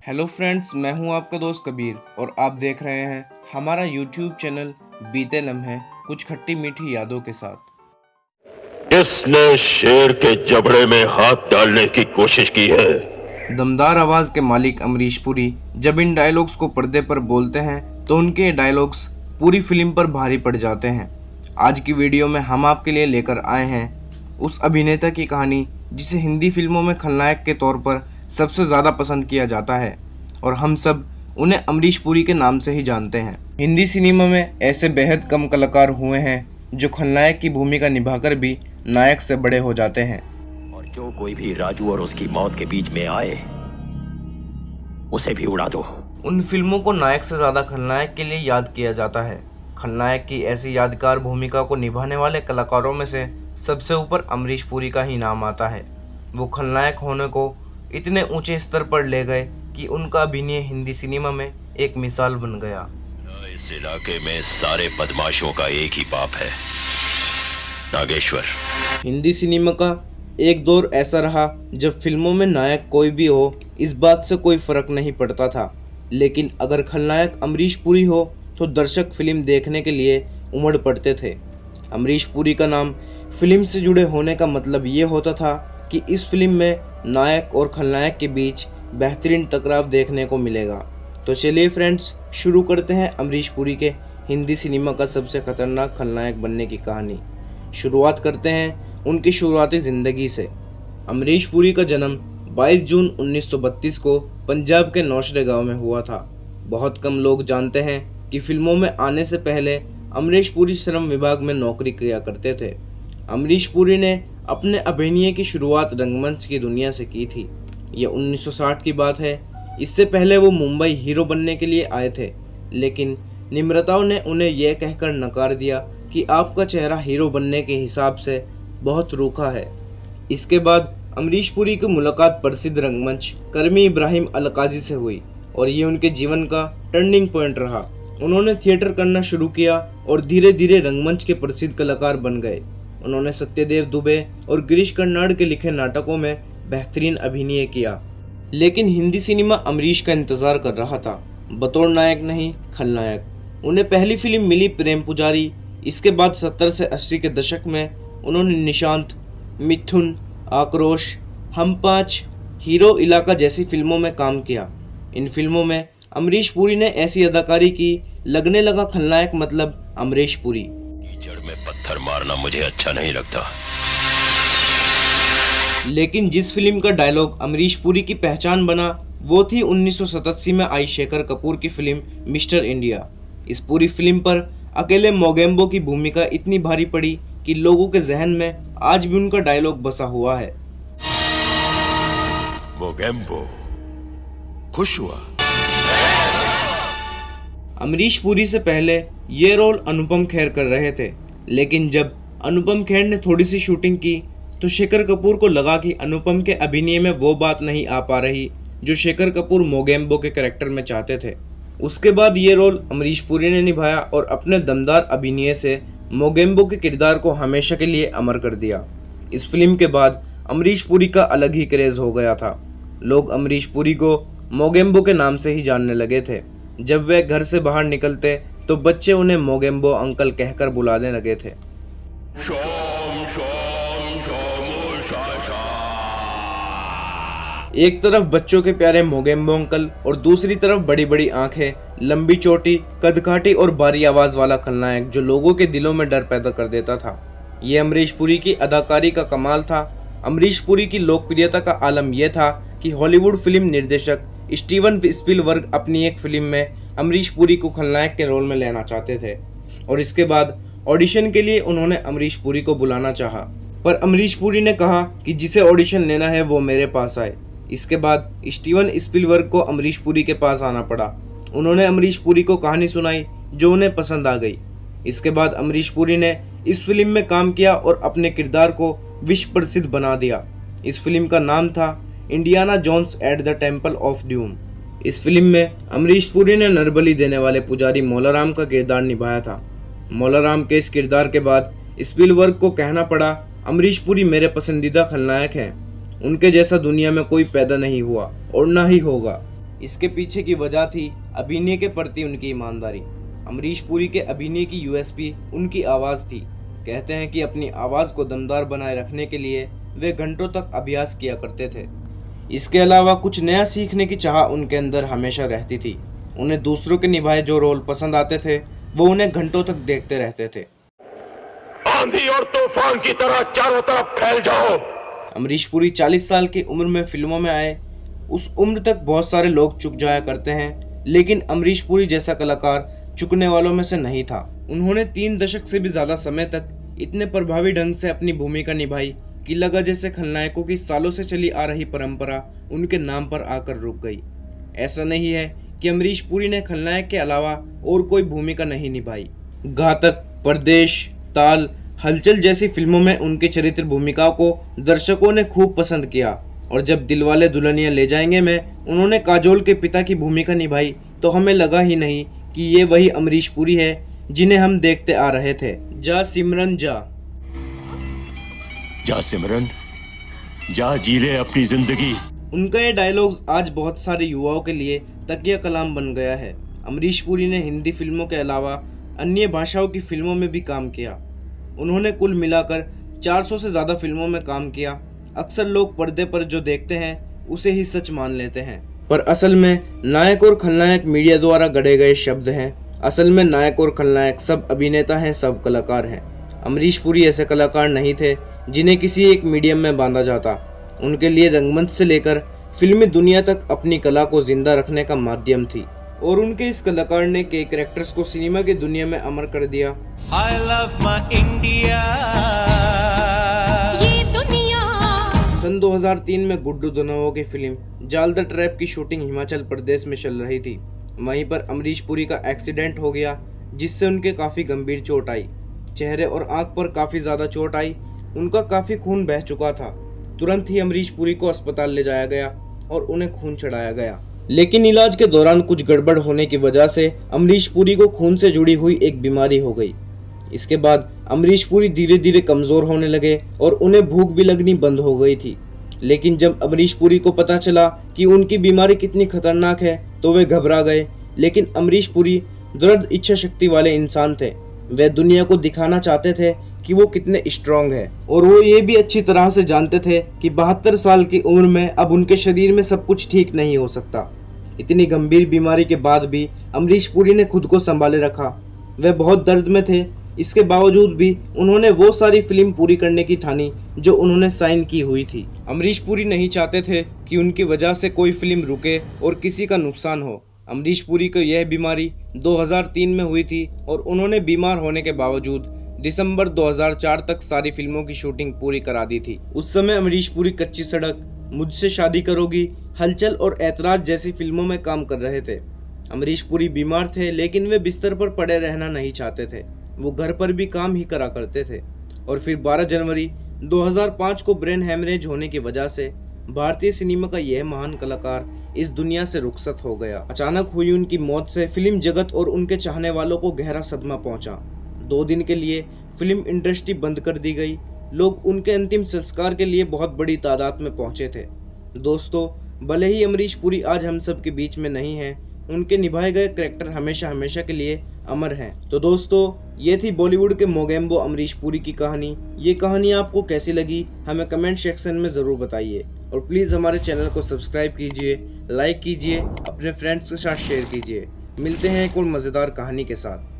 Hello friends, मैं हूं आपका दोस्त कबीर और आप देख रहे हैं हमारा यूट्यूब चैनल बीते लम्हे कुछ खट्टी मीठी यादों के साथ। इसने शेर के जबड़े में हाथ डालने की कोशिश की है। दमदार आवाज के मालिक अमरीश पुरी जब इन डायलॉग्स को पर्दे पर बोलते हैं तो उनके डायलॉग्स पूरी फिल्म पर भारी पड़ जाते हैं। आज की वीडियो में हम आपके लिए लेकर आए हैं उस अभिनेता की कहानी जिसे हिंदी फिल्मों में खलनायक के तौर पर सबसे ज़्यादा पसंद किया जाता है और हम सब उन्हें अमरीश पुरी के नाम से ही जानते हैं। हिंदी सिनेमा में ऐसे बेहद कम कलाकार हुए हैं जो खलनायक की भूमिका निभाकर भी नायक से बड़े हो जाते हैं। और जो कोई भी राजू और उसकी मौत के बीच में आए उसे भी उड़ा दो। उन फिल्मों को नायक से ज़्यादा खलनायक के लिए याद किया जाता है। खलनायक की ऐसी यादगार भूमिका को निभाने वाले कलाकारों में से सबसे ऊपर अमरीश पुरी का ही नाम आता है। वो खलनायक होने को इतने ऊंचे स्तर पर ले गए कि उनका अभिनय हिंदी सिनेमा में एक मिसाल बन गया। इस इलाके में सारे बदमाशों का एक ही बाप है, नागेश्वर। हिंदी सिनेमा का एक दौर ऐसा रहा जब फिल्मों में नायक कोई भी हो इस बात से कोई फर्क नहीं पड़ता था, लेकिन अगर खलनायक अमरीश पुरी हो तो दर्शक फिल्म देखने के लिए उमड़ पड़ते थे। अमरीश पुरी का नाम फिल्म से जुड़े होने का मतलब ये होता था कि इस फिल्म में नायक और खलनायक के बीच बेहतरीन टकराव देखने को मिलेगा। तो चलिए फ्रेंड्स, शुरू करते हैं अमरीश पुरी के हिंदी सिनेमा का सबसे खतरनाक खलनायक बनने की कहानी। शुरुआत करते हैं उनकी शुरुआती ज़िंदगी से। अमरीश पुरी का जन्म 22 जून 1932 को पंजाब के नौशरे गांव में हुआ था। बहुत कम लोग जानते हैं कि फिल्मों में आने से पहले अमरीश पुरी श्रम विभाग में नौकरी किया करते थे। अमरीश पुरी ने अपने अभिनय की शुरुआत रंगमंच की दुनिया से की थी। यह 1960 की बात है। इससे पहले वो मुंबई हीरो बनने के लिए आए थे, लेकिन निर्माताओं ने उन्हें यह कहकर नकार दिया कि आपका चेहरा हीरो बनने के हिसाब से बहुत रूखा है। इसके बाद अमरीश पुरी की मुलाकात प्रसिद्ध रंगमंच कर्मी इब्राहिम अलकाजी से हुई और ये उनके जीवन का टर्निंग पॉइंट रहा। उन्होंने थिएटर करना शुरू किया और धीरे धीरे रंगमंच के प्रसिद्ध कलाकार बन गए। उन्होंने सत्यदेव दुबे और गिरीश कर्नाड के लिखे नाटकों में बेहतरीन अभिनय किया, लेकिन हिंदी सिनेमा अमरीश का इंतज़ार कर रहा था, बतौर नायक नहीं खलनायक। उन्हें पहली फिल्म मिली प्रेम पुजारी। इसके बाद 70 से 80 के दशक में उन्होंने निशांत, मिथुन, आक्रोश, हम पाँच, हीरो इलाका जैसी फिल्मों में काम किया। इन फिल्मों में अमरीश पुरी ने ऐसी अदाकारी की, लगने लगा खलनायक मतलब अमरीश पुरी। कीचड़ में पत्थर मारना मुझे अच्छा नहीं लगता, लेकिन जिस फिल्म का डायलॉग अमरीश पुरी की पहचान बना वो थी 1987 में आई शेखर कपूर की फिल्म मिस्टर इंडिया। इस पूरी फिल्म पर अकेले मोगेम्बो की भूमिका इतनी भारी पड़ी कि लोगों के जहन में आज भी उनका डायलॉग बसा हुआ है। मोगेम्बो खुश हुआ। अमरीश पुरी से पहले ये रोल अनुपम खेर कर रहे थे, लेकिन जब अनुपम खेर ने थोड़ी सी शूटिंग की तो शेखर कपूर को लगा कि अनुपम के अभिनय में वो बात नहीं आ पा रही जो शेखर कपूर मोगेम्बो के कैरेक्टर में चाहते थे। उसके बाद ये रोल अमरीश पुरी ने निभाया और अपने दमदार अभिनय से मोगेम्बो के किरदार को हमेशा के लिए अमर कर दिया। इस फिल्म के बाद अमरीश पुरी का अलग ही क्रेज़ हो गया था। लोग अमरीश पुरी को मोगेम्बो के नाम से ही जानने लगे थे। जब वे घर से बाहर निकलते तो बच्चे उन्हें मोगेम्बो अंकल कहकर बुलाने लगे थे। एक तरफ बच्चों के प्यारे मोगेम्बो अंकल और दूसरी तरफ बड़ी बड़ी आंखें, लंबी चोटी, कदकाठी और भारी आवाज वाला खलनायक जो लोगों के दिलों में डर पैदा कर देता था। ये अमरीश पुरी की अदाकारी का कमाल था। अमरीश पुरी की लोकप्रियता का आलम यह था कि हॉलीवुड फिल्म निर्देशक स्टीवन स्पीलबर्ग अपनी एक फिल्म में अमरीश पुरी को खलनायक के रोल में लेना चाहते थे और इसके बाद ऑडिशन के लिए उन्होंने अमरीश पुरी को बुलाना चाहा, पर अमरीश पुरी ने कहा कि जिसे ऑडिशन लेना है वो मेरे पास आए। इसके बाद स्टीवन स्पीलबर्ग को अमरीश पुरी के पास आना पड़ा। उन्होंने अमरीश पुरी को कहानी सुनाई जो उन्हें पसंद आ गई। इसके बाद अमरीश पुरी ने इस फिल्म में काम किया और अपने किरदार को विश्व प्रसिद्ध बना दिया। इस फिल्म का नाम था Indiana Jones at the temple of doom. इस फिल्म में अमरीश पुरी ने नरबली देने वाले पुजारी मौलाराम का किरदार निभाया था। मौलाराम के इस किरदार के बाद स्पीलबर्ग को कहना पड़ा, अमरीश पुरी मेरे पसंदीदा खलनायक हैं। उनके जैसा दुनिया में कोई पैदा नहीं हुआ और ना ही होगा। इसके पीछे की वजह थी अभिनय के प्रति उनकी ईमानदारी। अमरीश पुरी के अभिनय की यूएसपी उनकी आवाज़ थी। कहते हैं कि अपनी आवाज़ को दमदार बनाए रखने के लिए वे घंटों तक अभ्यास किया करते थे। इसके अलावा कुछ नया सीखने की चाह उनके अंदर हमेशा रहती थी। उन्हें दूसरों के निभाए जो रोल पसंद आते थे वो उन्हें घंटों तक देखते रहते थे। आंधी और तूफान की तरह चारों तरफ फैल जाओ। अमरीश पुरी 40 साल की उम्र में फिल्मों में आए। उस उम्र तक बहुत सारे लोग चुक जाया करते हैं, लेकिन अमरीश पुरी जैसा कलाकार चुकने वालों में से नहीं था। उन्होंने 3 दशक से भी ज्यादा समय तक इतने प्रभावी ढंग से अपनी भूमिका निभाई कि लगा जैसे खलनायकों की सालों से चली आ रही परंपरा उनके नाम पर आकर रुक गई। ऐसा नहीं है कि अमरीश पुरी ने खलनायक के अलावा और कोई भूमिका नहीं निभाई। घातक, परदेश, ताल, हलचल जैसी फिल्मों में उनके चरित्र भूमिकाओं को दर्शकों ने खूब पसंद किया, और जब दिलवाले दुल्हनिया ले जाएंगे में उन्होंने काजोल के पिता की भूमिका निभाई तो हमें लगा ही नहीं कि ये वही अमरीश पुरी है जिन्हें हम देखते आ रहे थे। जा सिमरन जा। जा सिमरन, जा जी ले अपनी जिंदगी। उनका ये डायलॉग्स आज बहुत सारे युवाओं के लिए तकिया कलाम बन गया है। अमरीश पुरी ने हिंदी फिल्मों के अलावा अन्य भाषाओं की फिल्मों में भी काम किया। उन्होंने कुल मिलाकर 400 से ज़्यादा फिल्मों में काम किया। अक्सर लोग पर्दे पर जो देखते हैं उसे ही सच मान लेते हैं, पर असल में नायक और खलनायक मीडिया द्वारा गढ़े गए शब्द हैं। असल में नायक और खलनायक सब अभिनेता हैं, सब कलाकार हैं। अमरीश पुरी ऐसे कलाकार नहीं थे जिन्हें किसी एक मीडियम में बांधा जाता। उनके लिए रंगमंच से लेकर फिल्मी दुनिया तक अपनी कला को जिंदा रखने का माध्यम थी, और उनके इस कलाकार ने कई कैरेक्टर्स को सिनेमा की दुनिया में अमर कर दिया। I love my India। ये दुनिया। सन 2003 में गुड्डू धनोआ की फिल्म जाल द ट्रैप की शूटिंग हिमाचल प्रदेश में चल रही थी। वहीं पर अमरीश पुरी का एक्सीडेंट हो गया, जिससे उनके काफ़ी गंभीर चोट आई। चेहरे और आंख पर काफ़ी ज़्यादा चोट आई। उनका काफ़ी खून बह चुका था। तुरंत ही अमरीश पुरी को अस्पताल ले जाया गया और उन्हें खून चढ़ाया गया, लेकिन इलाज के दौरान कुछ गड़बड़ होने की वजह से अमरीश पुरी को खून से जुड़ी हुई एक बीमारी हो गई। इसके बाद अमरीश पुरी धीरे धीरे कमज़ोर होने लगे और उन्हें भूख भी लगनी बंद हो गई थी। लेकिन जब अमरीश पुरी को पता चला कि उनकी बीमारी कितनी खतरनाक है तो वे घबरा गए। लेकिन अमरीश पुरी दृढ़ इच्छा शक्ति वाले इंसान थे। वे दुनिया को दिखाना चाहते थे कि वो कितने स्ट्रांग है, और वो ये भी अच्छी तरह से जानते थे कि 72 साल की उम्र में अब उनके शरीर में सब कुछ ठीक नहीं हो सकता। इतनी गंभीर बीमारी के बाद भी अमरीश पुरी ने खुद को संभाले रखा। वे बहुत दर्द में थे, इसके बावजूद भी उन्होंने वो सारी फिल्म पूरी करने की ठानी जो उन्होंने साइन की हुई थी। अमरीश पुरी नहीं चाहते थे कि उनकी वजह से कोई फिल्म रुके और किसी का नुकसान हो। अमरीश पुरी को यह बीमारी 2003 में हुई थी और उन्होंने बीमार होने के बावजूद दिसंबर 2004 तक सारी फिल्मों की शूटिंग पूरी करा दी थी। उस समय अमरीश पुरी कच्ची सड़क, मुझसे शादी करोगी, हलचल और ऐतराज जैसी फिल्मों में काम कर रहे थे। अमरीश पुरी बीमार थे, लेकिन वे बिस्तर पर पड़े रहना नहीं चाहते थे। वो घर पर भी काम ही करा करते थे। और फिर 12 जनवरी 2005 को ब्रेन हैमरेज होने की वजह से भारतीय सिनेमा का यह महान कलाकार इस दुनिया से रुखसत हो गया। अचानक हुई उनकी मौत से फिल्म जगत और उनके चाहने वालों को गहरा सदमा पहुंचा। 2 दिन के लिए फिल्म इंडस्ट्री बंद कर दी गई। लोग उनके अंतिम संस्कार के लिए बहुत बड़ी तादाद में पहुंचे थे। दोस्तों, भले ही अमरीश पुरी आज हम सब के बीच में नहीं हैं, उनके निभाए गए करैक्टर हमेशा हमेशा के लिए अमर हैं। तो दोस्तों, ये थी बॉलीवुड के मोगेम्बो अमरीश पुरी की कहानी। ये कहानी आपको कैसी लगी हमें कमेंट सेक्शन में ज़रूर बताइए, और प्लीज़ हमारे चैनल को सब्सक्राइब कीजिए, लाइक कीजिए, अपने फ्रेंड्स के साथ शेयर कीजिए। मिलते हैं एक और मज़ेदार कहानी के साथ।